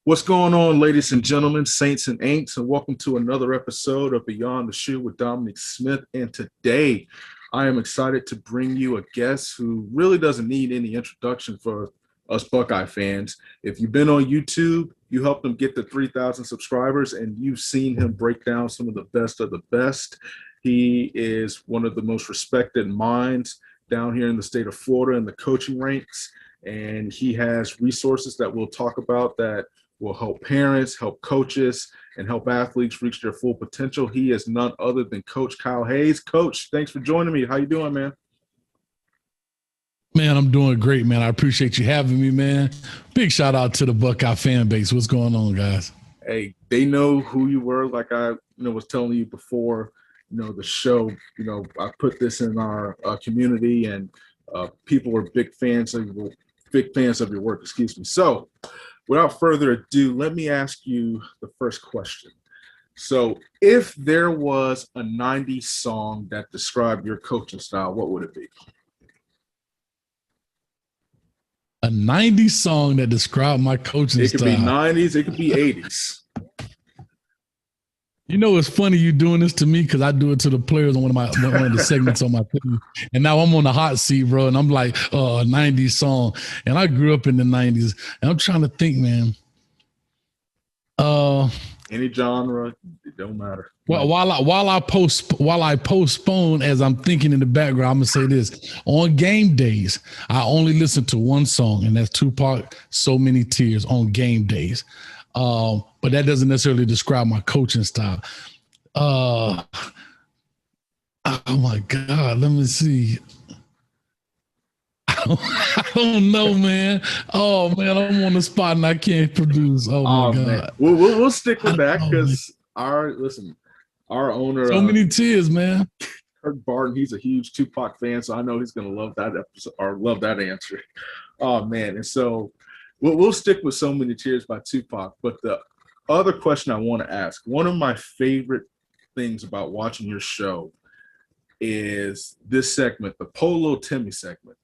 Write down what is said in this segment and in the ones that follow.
What's going on, ladies and gentlemen, saints and ain'ts, and welcome to another episode of Beyond the Shoe with Dominique Smith. And today, I am excited to bring you a guest who really doesn't need any introduction for us Buckeye fans. If you've been on YouTube, you helped him get to 3,000 subscribers, and you've seen him break down some of the best of the best. He is one of the most respected minds down here in the state of Florida in the coaching ranks, and he has resources that we'll talk about that will help parents, help coaches, and help athletes reach their full potential. He is none other than Coach Kyle Hayes. Coach, thanks for joining me. How you doing, man? Man, I'm doing great, man. I appreciate you having me, man. Big shout out to the Buckeye fan base. What's going on, guys? Hey, they know who you were, like I was telling you before, the show. I put this in our community, and people are big fans of your work. Excuse me. So, without further ado, let me ask you the first question. So, if there was a 90s song that described your coaching style, what would it be? A 90s song that described my coaching style. It could be 90s, it could be 80s. You know, it's funny you doing this to me because I do it to the players on one of the segments on my team. And now I'm on the hot seat, bro. And I'm like, a 90s song. And I grew up in the 90s. And I'm trying to think, man. Any genre, it don't matter. Well, while I postpone as I'm thinking in the background, I'm gonna say this. On game days, I only listen to one song, and that's Tupac, "So Many Tears" on game days. But that doesn't necessarily describe my coaching style. Oh my God, let me see. I don't know, man. Oh man, I'm on the spot and I can't produce. Oh my God. Man. We'll stick with that because our owner. So Many Tears, man. Kirk Barton, he's a huge Tupac fan, so I know he's gonna love that episode or love that answer. Oh man, and so we'll stick with "So Many Tears" by Tupac. But the other question I want to ask, one of my favorite things about watching your show is this segment, the Polo Timmy segment.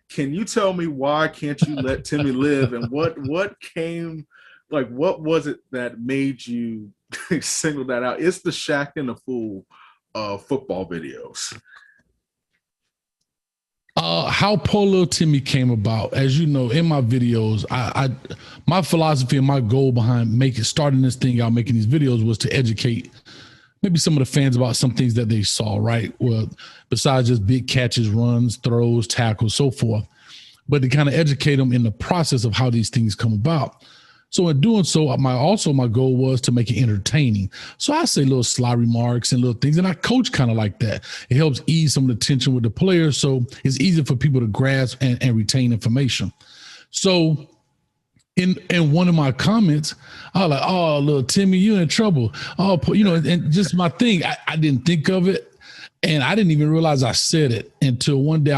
Can you tell me why can't you let Timmy live, and what was it that made you single that out? It's the Shaq and the Fool football videos. How Polo Timmy came about, as you know, in my videos, my philosophy and my goal behind starting this thing out, making these videos, was to educate maybe some of the fans about some things that they saw, right? Well, besides just big catches, runs, throws, tackles, so forth, but to kind of educate them in the process of how these things come about. So in doing so, my goal was to make it entertaining. So I say little sly remarks and little things, and I coach kind of like that. It helps ease some of the tension with the players, so it's easier for people to grasp and retain information. So in one of my comments, I was like, "Oh, little Timmy, you in trouble." Oh, and just my thing, I didn't think of it, and I didn't even realize I said it until one day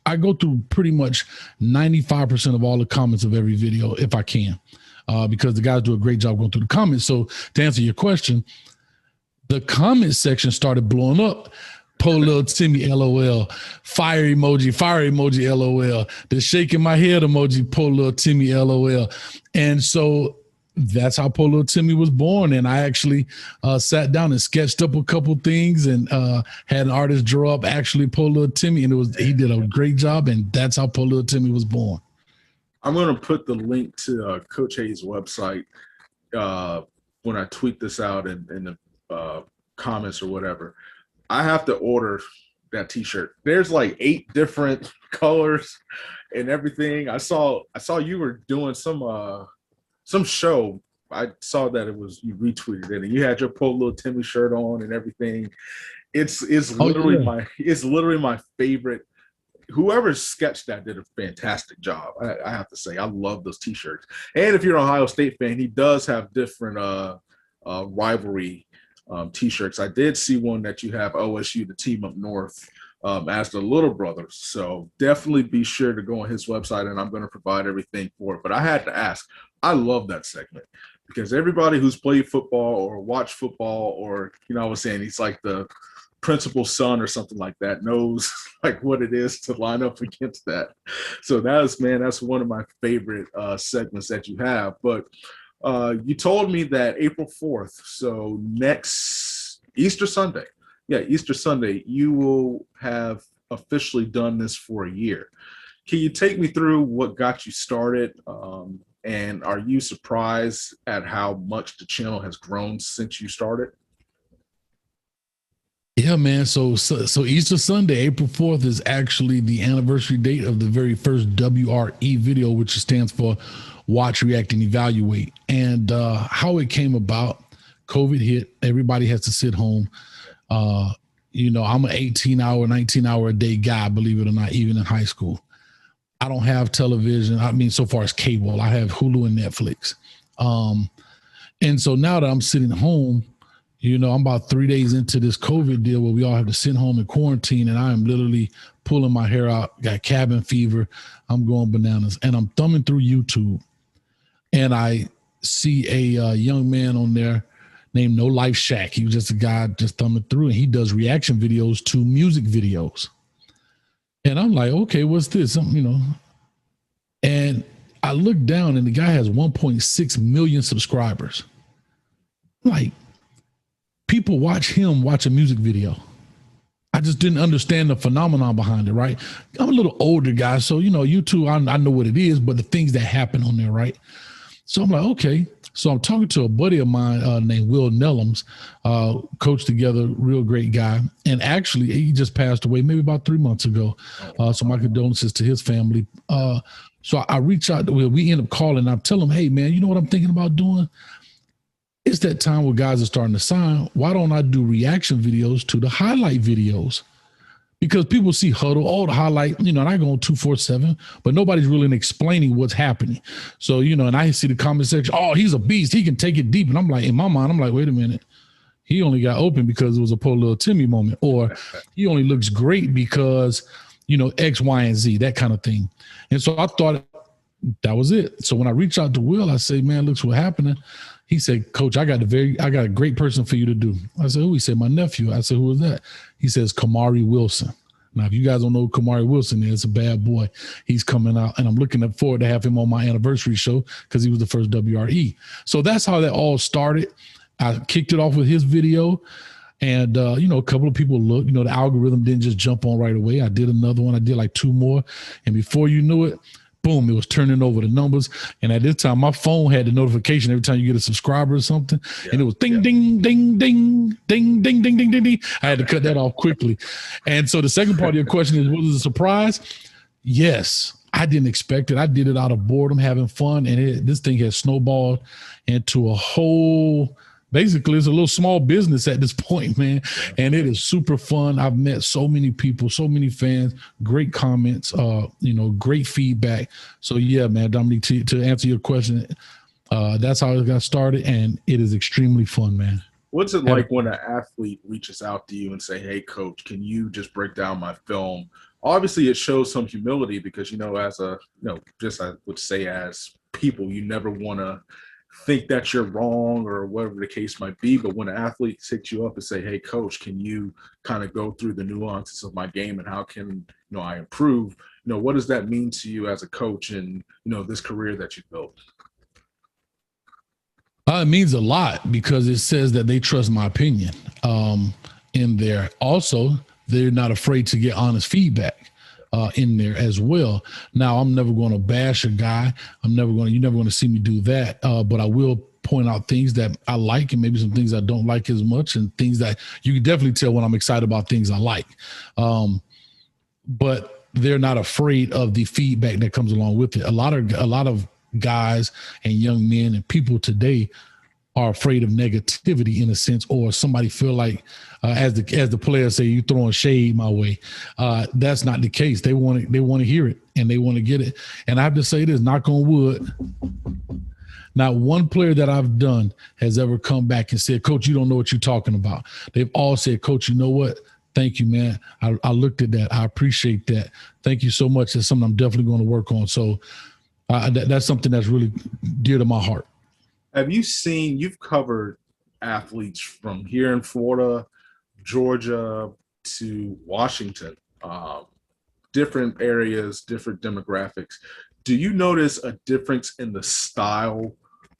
I go through pretty much 95% of all the comments of every video if I can, because the guys do a great job going through the comments. So to answer your question, the comment section started blowing up. Poor little Timmy, LOL. Fire emoji, LOL. The shaking my head emoji, poor little Timmy, LOL. And so that's how Poor Little Timmy was born. And I actually sat down and sketched up a couple things and had an artist draw up actually Poor Little Timmy. And he did a great job. And that's how Poor Little Timmy was born. I'm going to put the link to Coach Hayes' website when I tweet this out in the comments or whatever. I have to order that T-shirt. There's like 8 different colors and everything. I saw you were doing some show. I saw that you retweeted it, and you had your Poor Little Timmy shirt on and everything. It's literally my favorite. Whoever sketched that did a fantastic job. I have to say, I love those T-shirts. And if you're an Ohio State fan, he does have different rivalry T-shirts. I did see one that you have OSU, the team up north, as the little brothers. So definitely be sure to go on his website, and I'm going to provide everything for it. But I had to ask. I love that segment because everybody who's played football or watched football, or I was saying he's like the principal's son or something like that knows like what it is to line up against that. So that's one of my favorite segments that you have. But you told me that April 4th, so next Easter Sunday, Easter Sunday, you will have officially done this for a year. Can you take me through what got you started? And are you surprised at how much the channel has grown since you started? Yeah, man. So Easter Sunday, April 4th, is actually the anniversary date of the very first WRE video, which stands for Watch, React, and Evaluate. And how it came about, COVID hit. Everybody has to sit home. I'm an 18-hour, 19-hour a day guy, believe it or not, even in high school. I don't have television. I mean, so far as cable, I have Hulu and Netflix. And so now that I'm sitting home, I'm about 3 days into this COVID deal where we all have to sit home and quarantine, and I am literally pulling my hair out, got cabin fever. I'm going bananas, and I'm thumbing through YouTube, and I see a young man on there named No Life Shack. He was just a guy just thumbing through, and he does reaction videos to music videos. And I'm like, okay, what's this? And I look down, and the guy has 1.6 million subscribers. Like, people watch him watch a music video. I just didn't understand the phenomenon behind it, right? I'm a little older guy, so, YouTube, I know what it is, but the things that happen on there, right? So I'm like, okay. So I'm talking to a buddy of mine named Will Nellums, coached together, real great guy. And actually, he just passed away maybe about 3 months ago. So my condolences to his family. So I reach out to Will. We end up calling. I tell him, hey, man, you know what I'm thinking about doing? It's that time where guys are starting to sign. Why don't I do reaction videos to the highlight videos? Because people see huddle, the highlight, and I go on 247, but nobody's really explaining what's happening. So, and I see the comment section, oh, he's a beast. He can take it deep. And I'm like, in my mind, I'm like, wait a minute. He only got open because it was a poor little Timmy moment. Or he only looks great because, X, Y, and Z, that kind of thing. And so I thought that was it. So when I reached out to Will, I say, man, looks what's happening. He said, Coach, I got a great person for you to do. I said, who? He said, my nephew. I said, who is that? He says, Kamari Wilson. Now, if you guys don't know who Kamari Wilson is, a bad boy. He's coming out, and I'm looking forward to have him on my anniversary show because he was the first WRE. So that's how that all started. I kicked it off with his video, and, a couple of people looked. The algorithm didn't just jump on right away. I did another one. I did like 2 more, and before you knew it, boom, it was turning over the numbers. And at this time, my phone had the notification every time you get a subscriber or something. Yeah, and it was ding, ding, ding, ding, ding, ding, ding, ding, ding, ding. I had to cut that off quickly. And so the second part of your question is, was it a surprise? Yes. I didn't expect it. I did it out of boredom, having fun. And this thing has snowballed into a whole, basically, it's a little small business at this point, man. And it is super fun. I've met so many people, so many fans, great comments, great feedback. So yeah, man, Dominique, to answer your question, that's how it got started. And it is extremely fun, man. What's it like when an athlete reaches out to you and say, hey, Coach, can you just break down my film? Obviously, it shows some humility because, just I would say as people, you never want to think that you're wrong or whatever the case might be. But when an athlete hits you up and say, hey, Coach, can you kind of go through the nuances of my game and how can, I improve? What does that mean to you as a coach and, this career that you built? It means a lot because it says that they trust my opinion in there. Also, they're not afraid to get honest feedback in there as well. Now, I'm never going to bash a guy. You're never going to see me do that. But I will point out things that I like and maybe some things I don't like as much and things that you can definitely tell when I'm excited about things I like. But they're not afraid of the feedback that comes along with it. A lot of guys and young men and people today are afraid of negativity in a sense, or somebody feel like, as the players say, you throwing shade my way. That's not the case. They want to hear it and they want to get it. And I have to say this, knock on wood, not one player that I've done has ever come back and said, Coach, you don't know what you're talking about. They've all said, Coach, you know what? Thank you, man. I looked at that. I appreciate that. Thank you so much. That's something I'm definitely going to work on. So that's something that's really dear to my heart. Have you seen, you've covered athletes from here in Florida Georgia to Washington, different areas, different demographics. Do you notice a difference in the style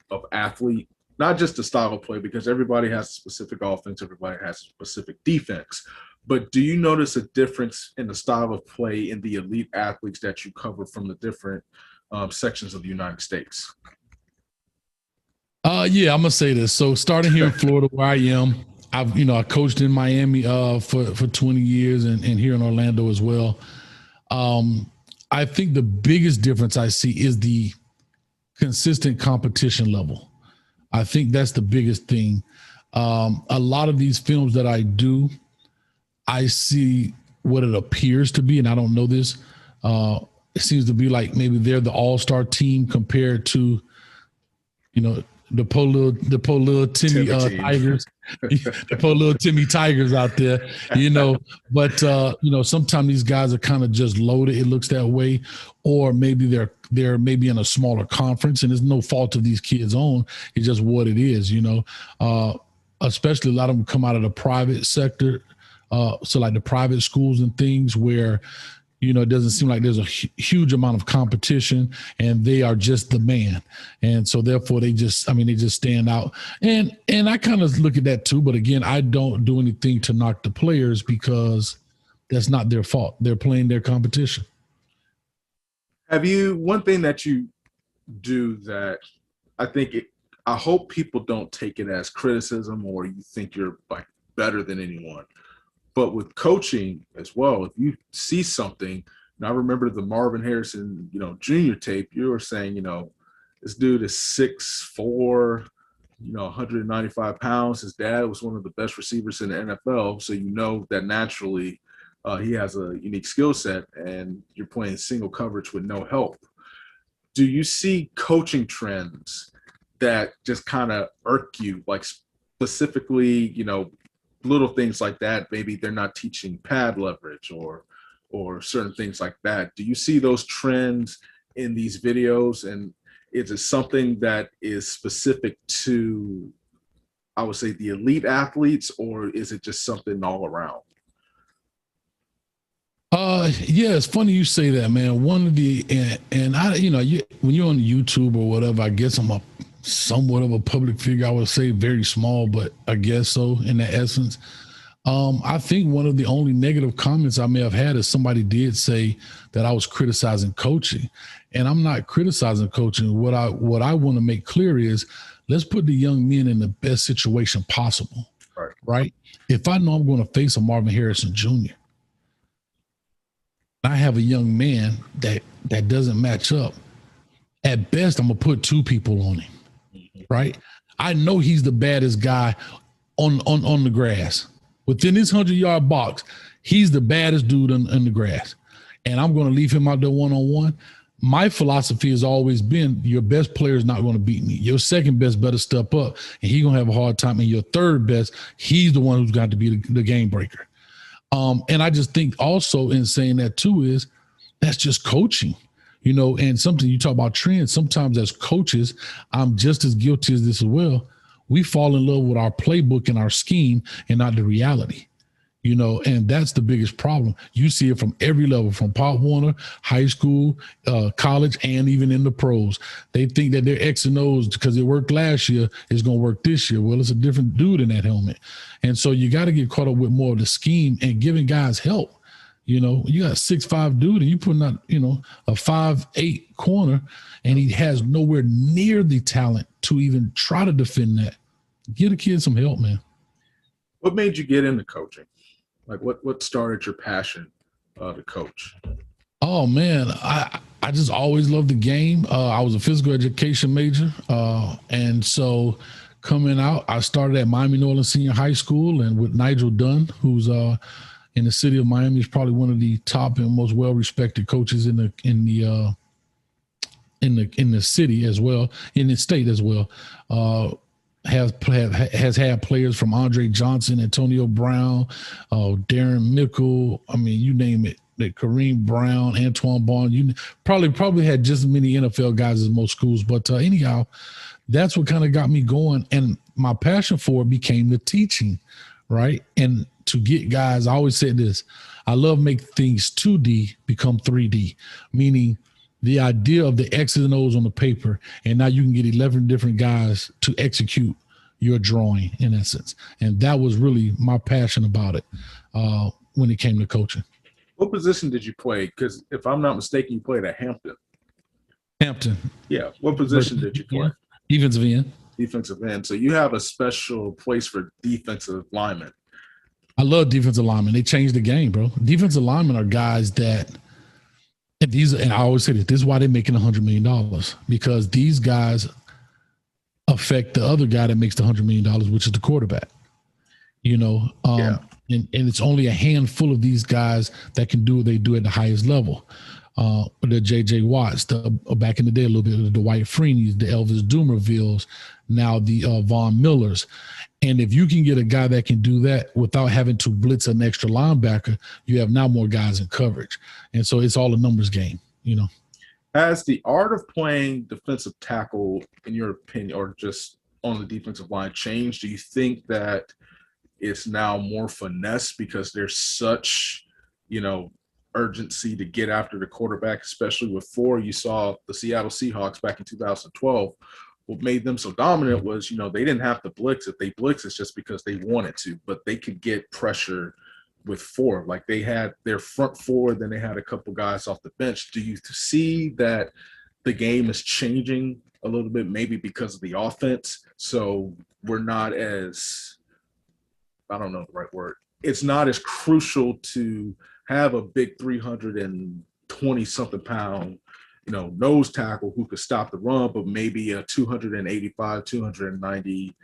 of athlete? Not just the style of play, because everybody has a specific offense, everybody has a specific defense. But do you notice a difference in the style of play in the elite athletes that you cover from the different sections of the United States? Yeah, I'm gonna say this. So starting here in Florida, where I am, I coached in Miami for 20 years and here in Orlando as well. I think the biggest difference I see is the consistent competition level. I think that's the biggest thing. A lot of these films that I do, I see what it appears to be, and I don't know this. It seems to be like maybe they're the all-star team compared to, the poor little Timmy Tigers, the poor little Timmy Tigers out there, But sometimes these guys are kind of just loaded. It looks that way, or maybe they're maybe in a smaller conference, and there's no fault of these kids' own. It's just what it is, Especially a lot of them come out of the private sector, so like the private schools and things where. It doesn't seem like there's a huge amount of competition, and they are just the man. And so therefore they just stand out. And I kind of look at that too. But again, I don't do anything to knock the players because that's not their fault. They're playing their competition. One thing that you do that I hope people don't take it as criticism or you think you're like better than anyone. But with coaching as well, if you see something, and I remember the Marvin Harrison, junior tape, you were saying, this dude is 6'4", 195 pounds. His dad was one of the best receivers in the NFL. So that naturally he has a unique skill set and you're playing single coverage with no help. Do you see coaching trends that just kind of irk you, like specifically, little things like that? Maybe they're not teaching pad leverage or certain things like that. Do you see those trends in these videos? And is it something that is specific to, I would say, the elite athletes, or is it just something all around? Yeah, it's funny you say that, man. One of the, and I, when you're on YouTube or whatever, I guess I'm somewhat of a public figure. I would say very small, but I guess so in that essence. I think one of the only negative comments I may have had is somebody did say that I was criticizing coaching, and I'm not criticizing coaching. What I want to make clear is let's put the young men in the best situation possible. Right? If I know I'm going to face a Marvin Harrison Jr., I have a young man that doesn't match up. At best, I'm gonna put two people on him. Right? I know he's the baddest guy on the grass. Within his 100-yard box, he's the baddest dude in the grass. And I'm going to leave him out there one-on-one. My philosophy has always been your best player is not going to beat me. Your second best better step up, and he's going to have a hard time. And your third best, he's the one who's got to be the game breaker. And I just think also in saying that too is that's just coaching. And something you talk about trends, sometimes as coaches, I'm just as guilty as this as well. We fall in love with our playbook and our scheme and not the reality, and that's the biggest problem. You see it from every level, from Pop Warner, high school, college, and even in the pros. They think that their X and O's, because it worked last year, is going to work this year. Well, it's a different dude in that helmet. And so you got to get caught up with more of the scheme and giving guys help. You got a 6'5" dude and you putting out, a 5'8" corner, and he has nowhere near the talent to even try to defend that. Give a kid some help, man. What made you get into coaching? Like what started your passion to coach? Oh man, I just always loved the game. I was a physical education major. And so coming out, I started at Miami Norland Senior High School, and with Nigel Dunn, who's in the city of Miami, is probably one of the top and most well-respected coaches in the city as well, in the state as well. Has had players from Andre Johnson, Antonio Brown, Darren Mickle. I mean, you name it. Kareem Brown, Antoine Barnes. You probably had just as many NFL guys as most schools. But anyhow, that's what kind of got me going. And my passion for it became the teaching. right? And to get guys, I always say this, I love make things 2D become 3D, meaning the idea of the X's and O's on the paper, and now you can get 11 different guys to execute your drawing in essence. And that was really my passion about it when it came to coaching. What position did you play? Because if I'm not mistaken, you played at Hampton. Hampton. Yeah. What position did you play? Defensive end. Defensive end. So you have a special place for defensive linemen. I love defensive linemen. They changed the game, bro. Defensive linemen are guys that, and I always say this is why they're making $100 million, because these guys affect the other guy that makes the $100 million, which is the quarterback. And it's only a handful of these guys that can do what they do at the highest level. The J.J. Watts, back in the day, a little bit of the Dwight Freeney's, the Elvis Dumervilles, now the Von Millers. And if you can get a guy that can do that without having to blitz an extra linebacker, you have now more guys in coverage. And so it's all a numbers game, Has the art of playing defensive tackle, in your opinion, or just on the defensive line changed? Do you think that it's now more finesse because there's such, urgency to get after the quarterback, especially with 4? You saw the Seattle Seahawks back in 2012. What made them so dominant was, they didn't have to blitz. If they blitz, it's just because they wanted to, but they could get pressure with 4. Like they had their front 4, then they had a couple guys off the bench. Do you see that the game is changing a little bit, maybe because of the offense? So we're not as, I don't know the right word. It's not as crucial to have a big 320-something pound, nose tackle who could stop the run, but maybe a 285, 290,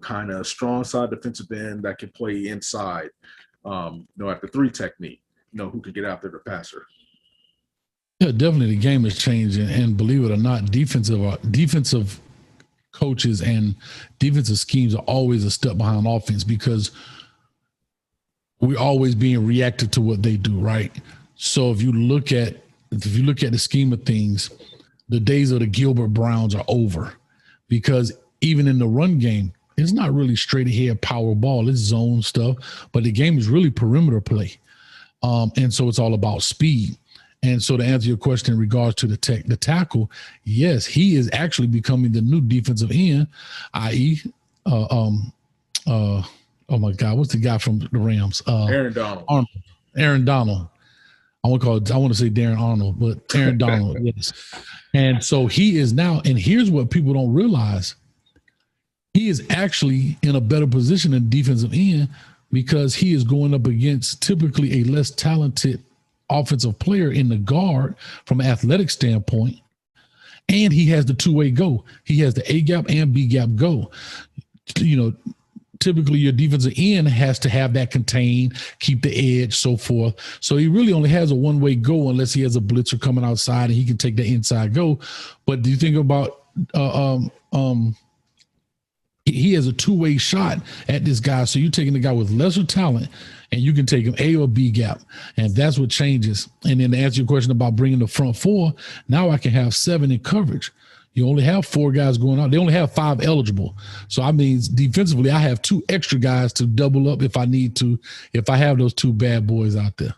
kind of strong side defensive end that can play inside, at the 3 technique, who can get out there to passer. Yeah, definitely the game is changing, and believe it or not, defensive coaches and defensive schemes are always a step behind offense because we're always being reactive to what they do, right? So if you look at the scheme of things, the days of the Gilbert Browns are over, because even in the run game, it's not really straight ahead power ball. It's zone stuff, but the game is really perimeter play. And so it's all about speed. And so to answer your question in regards to the tackle, yes, he is actually becoming the new defensive end, i.e., oh my God, what's the guy from the Rams? Aaron Donald. Aaron Donald. I want to say Darren Arnold, but Aaron Donald, yes. And so he is now, and here's what people don't realize. He is actually in a better position in defensive end because he is going up against typically a less talented offensive player in the guard from an athletic standpoint. And he has the 2-way go. He has the A gap and B gap go. Typically your defensive end has to have that contained, keep the edge, so forth. So he really only has a 1-way go unless he has a blitzer coming outside and he can take the inside go. But do you think about he has a 2-way shot at this guy. So you're taking the guy with lesser talent and you can take him A or B gap. And that's what changes. And then to answer your question about bringing the front 4, now I can have 7 in coverage. You only have 4 guys going out. They only have 5 eligible. So I mean, defensively, I have 2 extra guys to double up if I need to, if I have those 2 bad boys out there.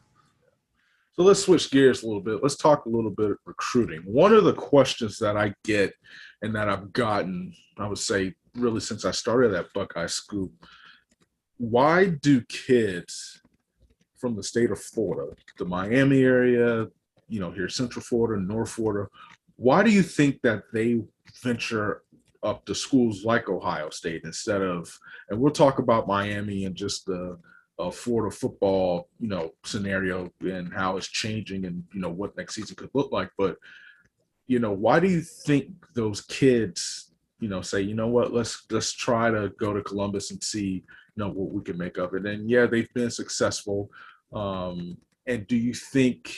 So let's switch gears a little bit. Let's talk a little bit of recruiting. One of the questions that I get and that I've gotten, I would say, really since I started at Buckeye Scoop, why do kids from the state of Florida, the Miami area, here Central Florida, North Florida, why do you think that they venture up to schools like Ohio State instead of, and we'll talk about Miami and just the Florida football, scenario and how it's changing and, what next season could look like. But, why do you think those kids, say, what, let's try to go to Columbus and see, what we can make of it. And yeah, they've been successful. And do you think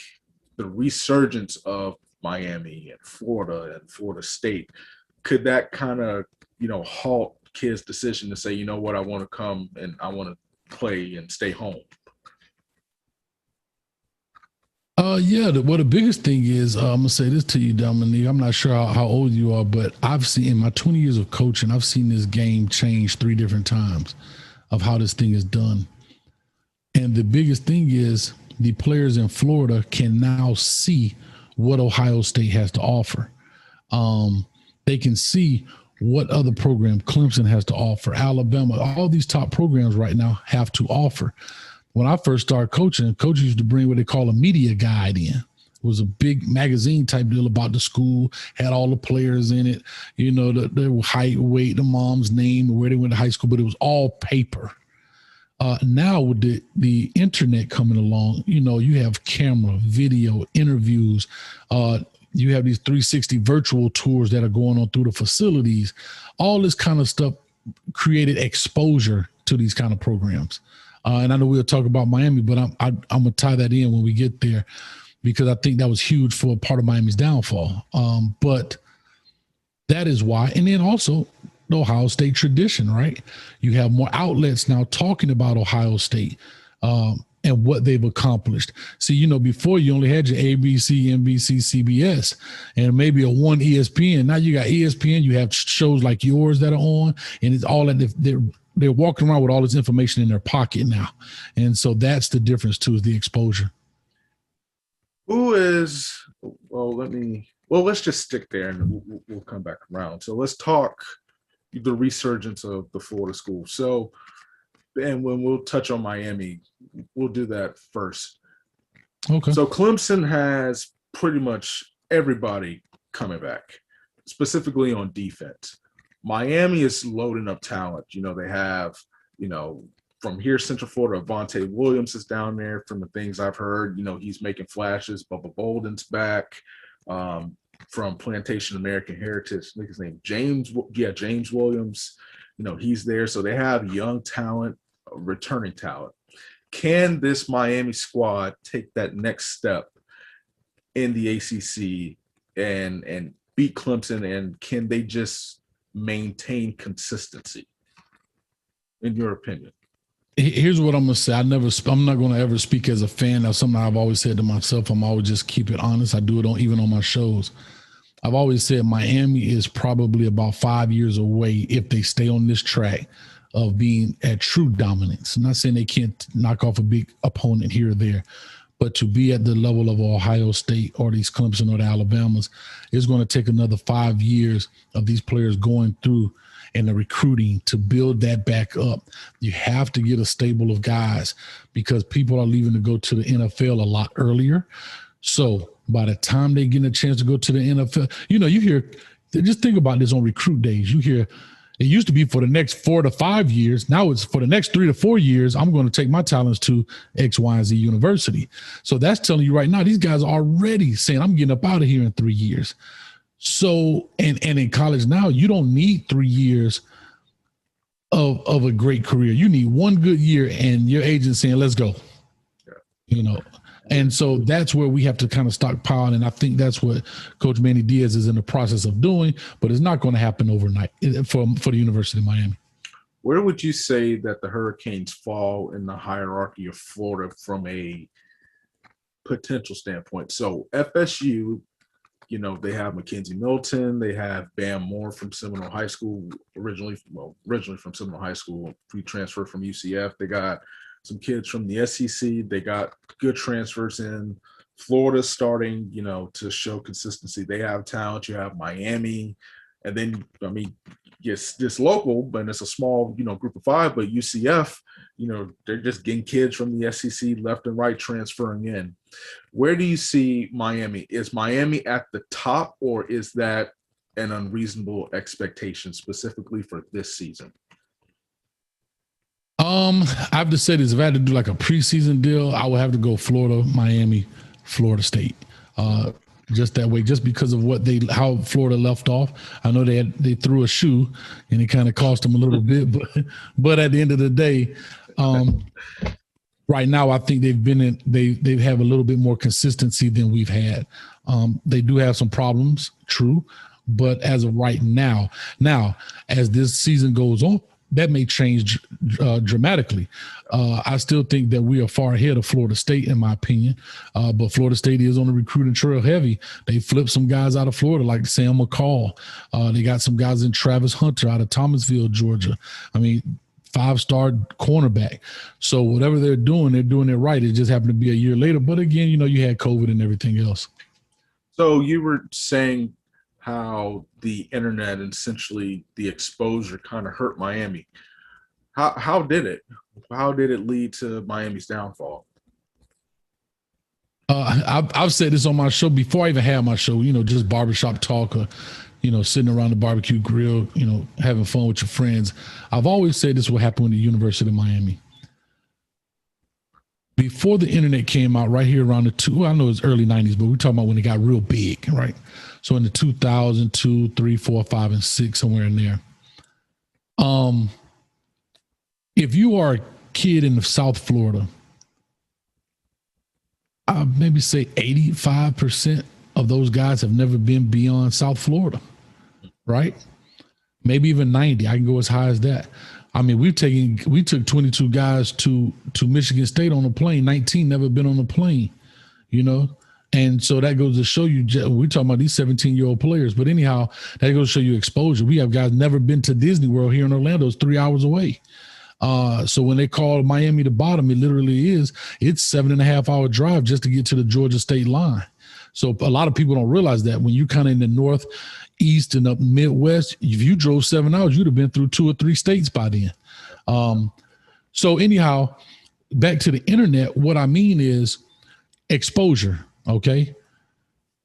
the resurgence of Miami and Florida State, could that kind of, halt kids' decision to say, what, I want to come and I want to play and stay home? The biggest thing is, I'm going to say this to you, Dominique. I'm not sure how old you are, but I've seen in my 20 years of coaching, I've seen this game change 3 different times. of how this thing is done. And the biggest thing is the players in Florida can now see what Ohio State has to offer. They can see what other program Clemson has to offer, Alabama, all these top programs right now have to offer. When I first started coaching, coaches used to bring what they call a media guide in. It was a big magazine type deal about the school, had all the players in it, you know, their height, weight, the mom's name, where they went to high school, but it was all paper. Now with the internet coming along, you know, you have camera, video, interviews, you have these 360 virtual tours that are going on through the facilities. All this kind of stuff created exposure to these kind of programs. And I know we'll talk about Miami, but I'm going to tie that in when we get there, because I think that was huge for part of Miami's downfall. But that is why. And then also the Ohio State tradition, right? You have more outlets now talking about Ohio State and what they've accomplished. See, you know, before you only had your ABC, NBC, CBS, and maybe a one ESPN. Now you got ESPN, you have shows like yours that are on, and it's all that they're walking around with all this information in their pocket now. And so that's the difference too, is the exposure. Let's just stick there and we'll come back around. So let's talk the resurgence of the Florida school. So, and when we'll touch on Miami, we'll do that first. Okay. So Clemson has pretty much everybody coming back, specifically on defense. Miami is loading up talent. You know, they have, you know, from here, Central Florida, Avante Williams is down there. From the things I've heard, you know, he's making flashes. Bubba Bolden's back. From Plantation American Heritage, I think his name James Williams. You know, he's there. So they have young talent, returning talent. Can this Miami squad take that next step in the ACC and beat Clemson? And can they just maintain consistency, in your opinion? Here's what I'm going to say. I'm not going to ever speak as a fan. That's something I've always said to myself. I'm always just keep it honest. I do it even on my shows. I've always said Miami is probably about 5 years away, if they stay on this track, of being at true dominance. I'm not saying they can't knock off a big opponent here or there, but to be at the level of Ohio State or these Clemson or the Alabamas is going to take another 5 years of these players going through and the recruiting to build that back up. You have to get a stable of guys because people are leaving to go to the NFL a lot earlier. So by the time they get a chance to go to the NFL, you know, you hear, just think about this on recruit days. You hear, it used to be for the next 4 to 5 years. Now it's for the next 3 to 4 years, I'm going to take my talents to X, Y, and Z university. So that's telling you right now, these guys are already saying, I'm getting up out of here in 3 years. So, and in college now, you don't need 3 years of a great career. You need one good year and your agent saying, let's go, you know. And so that's where we have to kind of stockpile. And I think that's what Coach Manny Diaz is in the process of doing, but it's not going to happen overnight for the University of Miami. Where would you say that the Hurricanes fall in the hierarchy of Florida from a potential standpoint? So FSU, you know, they have Mackenzie Milton, they have Bam Moore from Seminole High School, originally from Seminole High School, free transfer from UCF. They got some kids from the SEC. They got good transfers in. Florida starting, you know, to show consistency. They have talent. You have Miami. And then, I mean, yes, this local, but it's a small, you know, group of 5, but UCF, you know, they're just getting kids from the SEC left and right transferring in. Where do you see Miami? Is Miami at the top, or is that an unreasonable expectation specifically for this season? I have to say this, if I had to do like a preseason deal, I would have to go Florida, Miami, Florida State. Just that way, just because of how Florida left off. I know they threw a shoe and it kind of cost them a little bit, but at the end of the day, right now I think they have a little bit more consistency than we've had. They do have some problems, true, but as of right now, as this season goes on, that may change dramatically. I still think that we are far ahead of Florida State, in my opinion. But Florida State is on the recruiting trail heavy. They flipped some guys out of Florida, like Sam McCall. They got some guys in Travis Hunter out of Thomasville, Georgia. I mean, 5-star cornerback. So whatever they're doing it right. It just happened to be a year later. But again, you had COVID and everything else. So you were saying how the internet and essentially the exposure kind of hurt Miami. How did it? How did it lead to Miami's downfall? I've said this on my show before I even had my show, just barbershop talk or, sitting around the barbecue grill, having fun with your friends. I've always said this will happen with the University of Miami. Before the internet came out right here around I know it's early 90s, but we're talking about when it got real big, right? So in the 2002, 3, 4, 5, and 6, somewhere in there. If you are a kid in South Florida, I maybe say 85% of those guys have never been beyond South Florida, right? Maybe even 90. I can go as high as that. I mean, we took 22 guys to Michigan State on a plane. 19 never been on a plane, And so that goes to show you, we're talking about these 17-year-old players. But anyhow, that goes to show you exposure. We have guys never been to Disney World here in Orlando. It's 3 hours away. So when they call Miami the bottom, it literally is. It's 7.5-hour drive just to get to the Georgia state line. So a lot of people don't realize that when you're kind of in the northeast and up Midwest, if you drove 7 hours, you'd have been through 2 or 3 states by then. So anyhow, back to the internet, what I mean is exposure. Okay.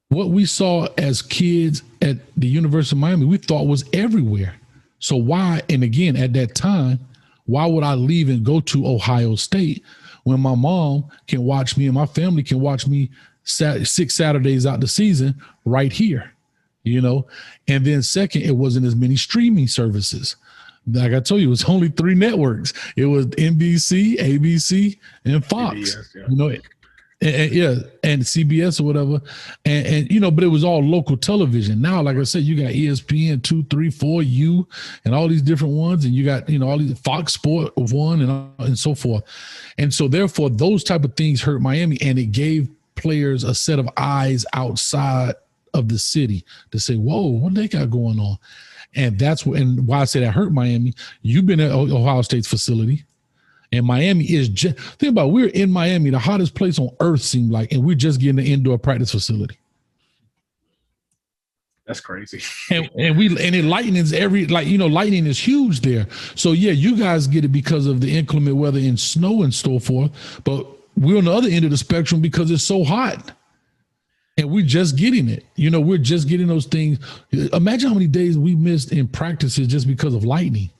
What we saw as kids at the University of Miami, we thought was everywhere. So why? And again, at that time, why would I leave and go to Ohio State when my mom can watch me and my family can watch me 6 Saturdays out the season right here, And then second, it wasn't as many streaming services. Like I told you, it was only 3 networks. It was NBC, ABC, and Fox, CBS, and CBS or whatever. And but it was all local television. Now, like I said, you got ESPN 2, 3, 4, U, and all these different ones. And you got, all these Fox Sport 1 and so forth. And so therefore, those type of things hurt Miami, and it gave players a set of eyes outside of the city to say, whoa, what they got going on? And that's why I say that hurt Miami. You've been at Ohio State's facility. And Miami is just, think about it, we're in Miami, the hottest place on earth seemed like, and we're just getting an indoor practice facility. That's crazy. and it lightnings lightning is huge there. So yeah, you guys get it because of the inclement weather and snow and so forth, but we're on the other end of the spectrum because it's so hot. And we're just getting it. We're just getting those things. Imagine how many days we missed in practices just because of lightning.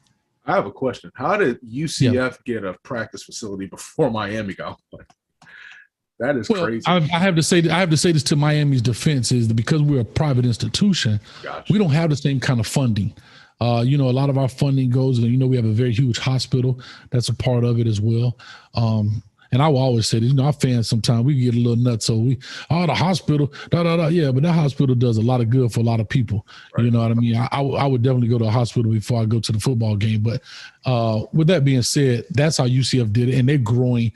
I have a question. How did UCF get a practice facility before Miami got one? That is crazy. I have to say this to Miami's defense is that because we're a private institution, Gotcha. We don't have the same kind of funding. A lot of our funding goes, and we have a very huge hospital that's a part of it as well. And I will always say this, our fans sometimes we get a little nuts. So the hospital, yeah, but that hospital does a lot of good for a lot of people. Right. You know what I mean? I would definitely go to a hospital before I go to the football game. But with that being said, that's how UCF did it. And they're growing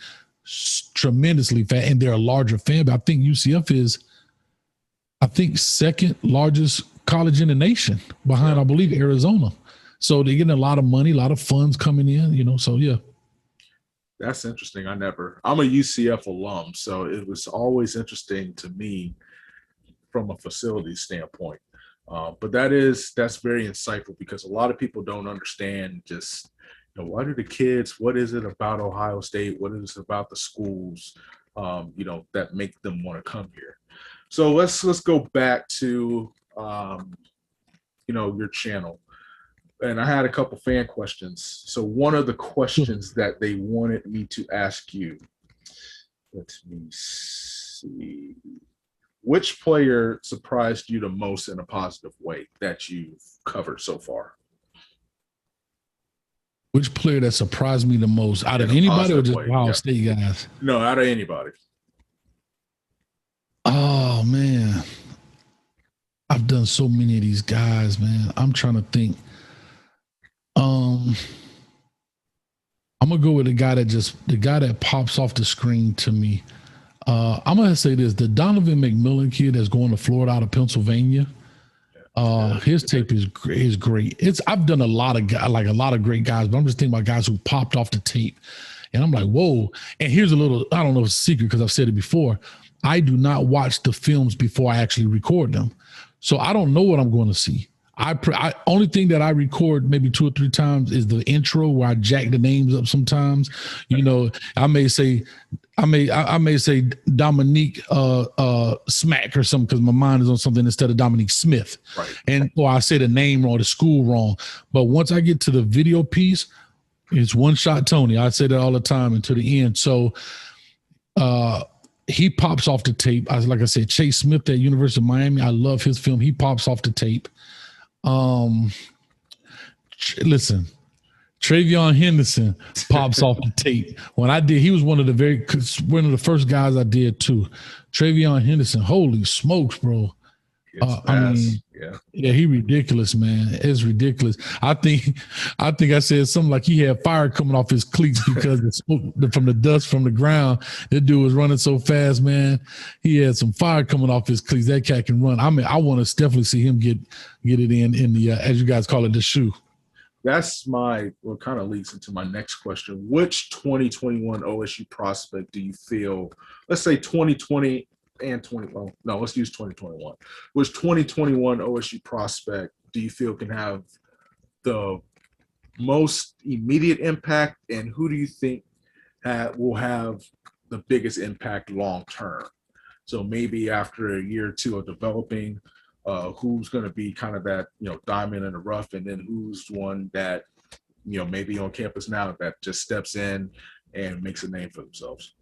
tremendously fast, and they're a larger fan. But I think UCF is, second largest college in the nation behind, I believe, Arizona. So they're getting a lot of money, a lot of funds coming in, so yeah. That's interesting. I'm a UCF alum, so it was always interesting to me from a facility standpoint. But that's very insightful because a lot of people don't understand just, what is it about Ohio State? What is it about the schools, that make them want to come here? So let's go back to, your channel. And I had a couple fan questions. So one of the questions that they wanted me to ask you, let me see. Which player surprised you the most in a positive way that you've covered so far? Which player that surprised me the most out of anybody or just Ohio State guys? No, out of anybody. Oh, man. I've done so many of these guys, man. I'm trying to think. I'm gonna go with the guy that pops off the screen to me. I'm gonna say this: the Donovan McMillan kid that's going to Florida out of Pennsylvania. His tape is great. I've done a lot of a lot of great guys, but I'm just thinking about guys who popped off the tape, and I'm like, whoa. And here's a little, I don't know if it's a secret because I've said it before. I do not watch the films before I actually record them, so I don't know what I'm going to see. I only thing that I record maybe 2 or 3 times is the intro where I jack the names up sometimes. You know, I may say Dominique Smack or something because my mind is on something instead of Dominique Smith. Right. Or I say the name wrong, the school wrong. But once I get to the video piece, it's one shot Tony. I say that all the time until the end. So he pops off the tape. Like I said, Chase Smith at University of Miami. I love his film. He pops off the tape. Listen, Trevion Henderson pops off the tape. When I did, he was one of the first guys I did too. Trevion Henderson, holy smokes, bro. I mean, yeah, he ridiculous, man. It's ridiculous. I think I said something like he had fire coming off his cleats because the smoke from the dust from the ground. That dude was running so fast, man. He had some fire coming off his cleats. That cat can run. I mean, I want to definitely see him get it in the as you guys call it, the shoe. That's what kind of leads into my next question. Which 2021 OSU prospect do you feel, let's say 2020 and 20, well, no, let's use 2021. Which 2021 OSU prospect do you feel can have the most immediate impact, and who do you think will have the biggest impact long term? So maybe after a year or two of developing, who's going to be kind of that, diamond in the rough, and then who's one that, maybe on campus now that just steps in and makes a name for themselves?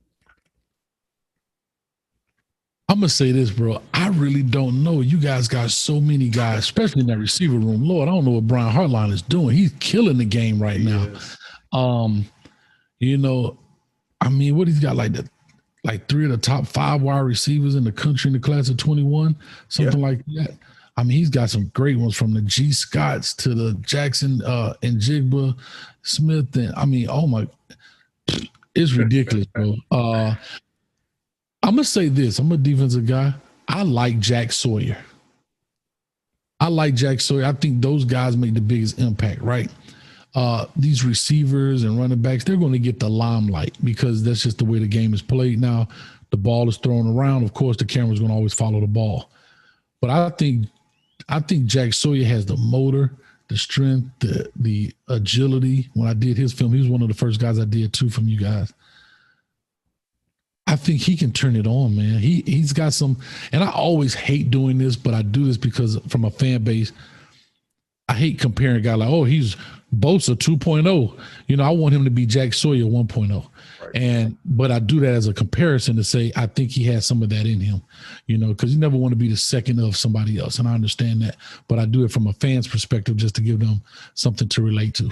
I'm going to say this, bro. I really don't know. You guys got so many guys, especially in that receiver room. Lord, I don't know what Brian Hartline is doing. He's killing the game right now. I mean, what he's got like 3 of the top 5 wide receivers in the country in the class of 21, something like that. I mean, he's got some great ones from the G. Scotts to the Jackson and Jigba Smith. And I mean, oh my, it's ridiculous, bro. I'm going to say this. I'm a defensive guy. I like Jack Sawyer. I think those guys make the biggest impact, right? These receivers and running backs, they're going to get the limelight because that's just the way the game is played now. The ball is thrown around. Of course, the camera's going to always follow the ball. But I think Jack Sawyer has the motor, the strength, the agility. When I did his film, he was one of the first guys I did too from you guys. I think he can turn it on, man. He's got some, and I always hate doing this, but I do this because from a fan base, I hate comparing a guy like, oh, he's Bosa 2.0. I want him to be Jack Sawyer 1.0. Right. But I do that as a comparison to say, I think he has some of that in him, because you never want to be the second of somebody else. And I understand that, but I do it from a fan's perspective just to give them something to relate to.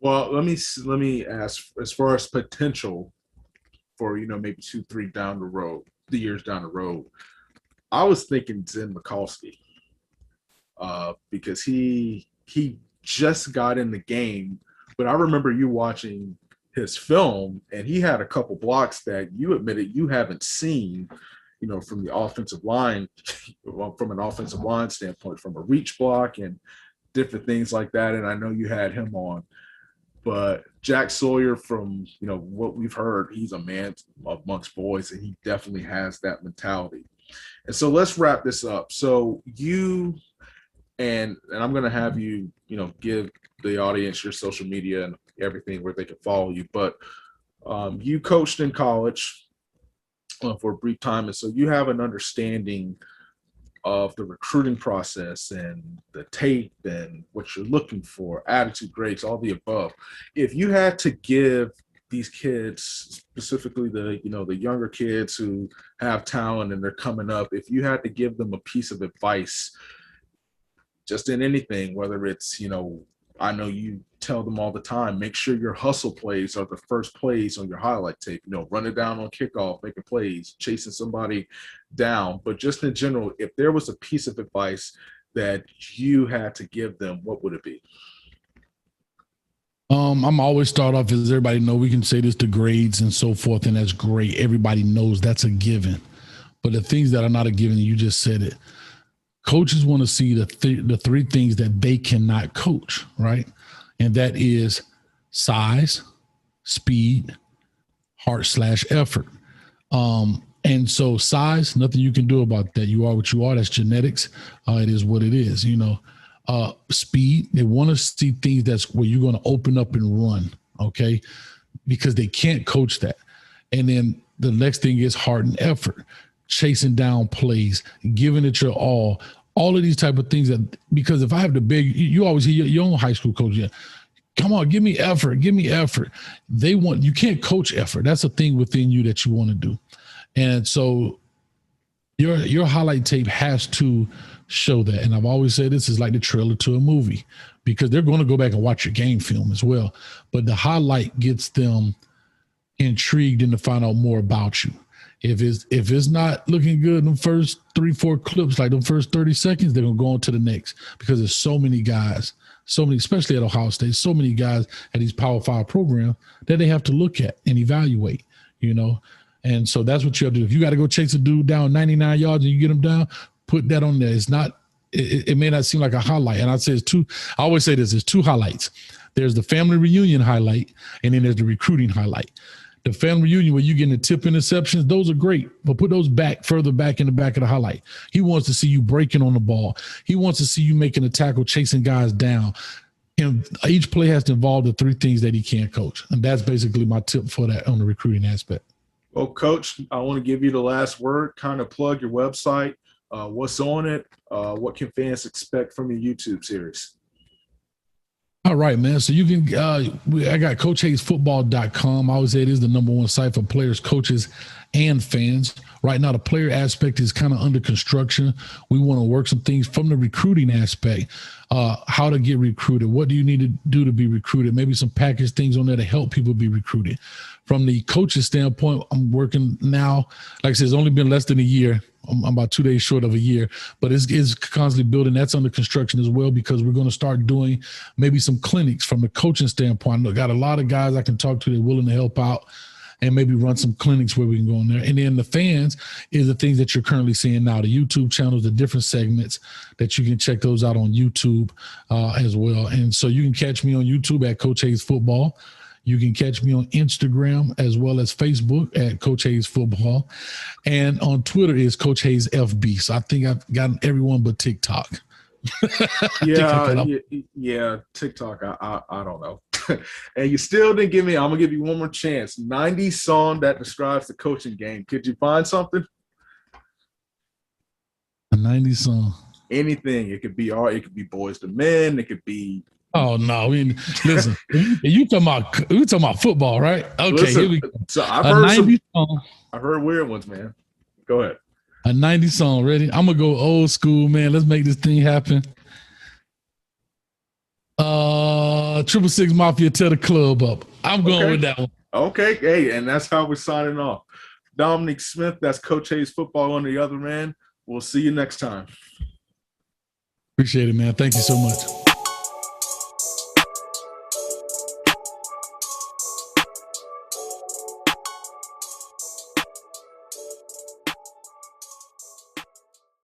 Well, let me ask, as far as potential for, maybe 2-3 down the road, the years down the road, I was thinking Zen Mikulski, because he just got in the game, but I remember you watching his film, and he had a couple blocks that you admitted you haven't seen, from the offensive line, from an offensive line standpoint, from a reach block and different things like that. And I know you had him on. But Jack Sawyer, from what we've heard, he's a man amongst boys, and he definitely has that mentality. And so let's wrap this up. So you and I'm going to have you, give the audience your social media and everything where they can follow you. But you coached in college for a brief time, and so you have an understanding of the recruiting process and the tape and what you're looking for, attitude, grades, all the above. If you had to give these kids, specifically the younger kids who have talent and they're coming up, if you had to give them a piece of advice, just in anything, whether it's, I know you tell them all the time, make sure your hustle plays are the first plays on your highlight tape, run it down on kickoff, making plays, chasing somebody down. But just in general, if there was a piece of advice that you had to give them, what would it be? I'm always start off, as everybody know, we can say this to grades and so forth, and that's great. Everybody knows that's a given. But the things that are not a given, you just said it. Coaches want to see the three things that they cannot coach, right? And that is size, speed, heart/effort. And so size, nothing you can do about that. You are what you are. That's genetics. It is what it is, speed. They want to see things that's where you're going to open up and run. Okay. Because they can't coach that. And then the next thing is heart and effort, chasing down plays, giving it your all of these type of things because if I have to beg, you always hear your own high school coach, come on, give me effort. You can't coach effort. That's a thing within you that you want to do. And so your highlight tape has to show that. And I've always said this is like the trailer to a movie because they're going to go back and watch your game film as well. But the highlight gets them intrigued and to find out more about you. If it's not looking good in the first 3-4 clips, like the first 30 seconds, they're going to go on to the next because there's so many guys, especially at Ohio State, so many guys at these Power 5 programs that they have to look at and evaluate, And so that's what you have to do. If you got to go chase a dude down 99 yards and you get him down, put that on there. It's not, it may not seem like a highlight. And I always say this, there's two highlights. There's the family reunion highlight, and then there's the recruiting highlight. The family reunion where you getting the tip interceptions, those are great, but put those further back in the back of the highlight. He wants to see you breaking on the ball. He wants to see you making a tackle, chasing guys down. And each play has to involve the three things that he can't coach. And that's basically my tip for that on the recruiting aspect. Well, Coach, I want to give you the last word, kind of plug your website, what's on it, what can fans expect from your YouTube series? All right, man. So you can, I got CoachHayesFootball.com. I always say it is the number one site for players, coaches, and fans. Right now, the player aspect is kind of under construction. We want to work some things from the recruiting aspect, how to get recruited. What do you need to do to be recruited? Maybe some package things on there to help people be recruited. From the coach's standpoint, I'm working now. Like I said, it's only been less than a year. I'm about 2 days short of a year, but it's constantly building. That's under construction as well because we're going to start doing maybe some clinics from the coaching standpoint. I got a lot of guys I can talk to that are willing to help out and maybe run some clinics where we can go in there. And then the fans is the things that you're currently seeing now, the YouTube channels, the different segments that you can check those out on YouTube as well. And so you can catch me on YouTube at Coach Hayes Football. You can catch me on Instagram as well as Facebook at Coach Hayes Football. And on Twitter is Coach Hayes FB. So I think I've gotten everyone but TikTok. Yeah, TikTok. I don't know. And you still didn't give me, I'm going to give you one more chance. 90s song that describes the coaching game. Could you find something? A 90s song. Anything. It could be art. It could be Boys to Men. It could be. Oh no! I mean, listen, you talking about football, right? Okay, listen, here we go. So I've heard weird ones, man. Go ahead. A 90s song, ready? I'm gonna go old school, man. Let's make this thing happen. 666 Mafia, tear the club up. I'm going with that one. Okay, hey, and that's how we're signing off. Dominique Smith, that's Coach Hayes Football on the other man. We'll see you next time. Appreciate it, man. Thank you so much.